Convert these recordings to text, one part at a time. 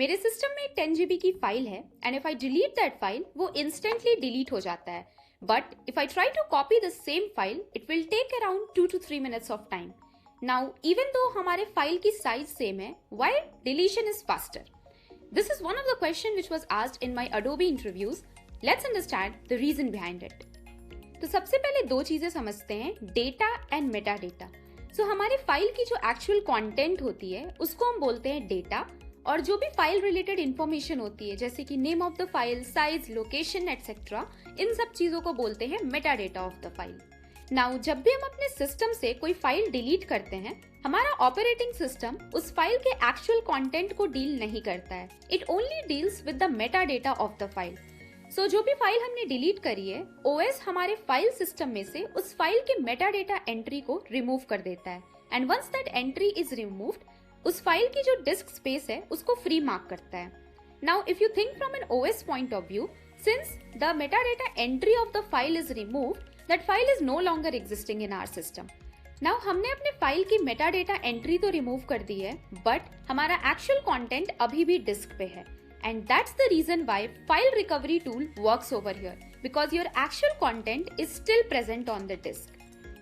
मेरे सिस्टम में एक 10 GB की फाइल है and if I delete that file वो इंस्टेंटली डिलीट हो जाता है. But if I try to copy the same file it will take around 2 to 3 minutes of time. Now even though हमारे file की size same है, why deletion is faster? This is one of the questions which was asked in my Adobe interviews. Let's understand the reason behind it. तो सबसे पहले दो चीजें समझते हैं, डेटा एंड मेटा डेटा. सो हमारे फाइल की जो एक्चुअल कंटेंट होती है उसको हम बोलते हैं डेटा, और जो भी फाइल रिलेटेड इंफॉर्मेशन होती है जैसे कि name of the file, size, location etcetera, इन सब चीजों को बोलते हैं metadata of the file. Now जब भी हम अपने सिस्टम से कोई फाइल डिलीट करते हैं, हमारा ऑपरेटिंग सिस्टम उस फाइल के एक्चुअल कंटेंट को डील नहीं करता है. It only deals with the Meta data of the file. So जो भी फाइल हमने डिलीट करी है, ओएस हमारे फाइल सिस्टम में से उस फाइल के मेटा डेटा एंट्री को रिमूव कर देता है. And once that entry is removed, उस फाइल की जो डिस्क स्पेस है उसको फ्री मार्क करता है. Now if you think from an OS point of view, since the Meta data entry of the file is removed, that file is no longer existing in our system. Now हमने अपने file की meta data entry तो remove कर दी है, but हमारा actual content अभी भी डिस्क पे है. And that's the reason why file recovery tool works over here, because your actual content is still present on the disk.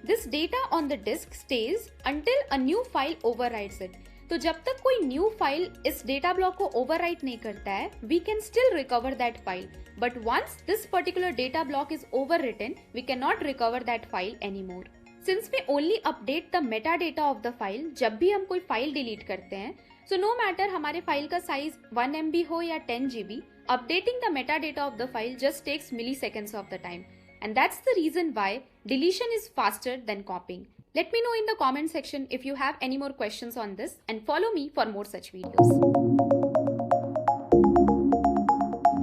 This data on the disk stays until a new file overrides it. तो जब तक कोई new file इस data block को overwrite नहीं करता है, we can still recover that file. But once this particular data block is overwritten, we can not recover that file anymore. Since we only update the metadata of the file जब भी हम कोई file delete करते हैं, so no matter हमारे file का size 1 MB हो या 10 GB, updating the metadata of the file just takes milliseconds of the time. And that's the reason why deletion is faster than copying. Let me know in the comment section if you have any more questions on this and follow me for more such videos.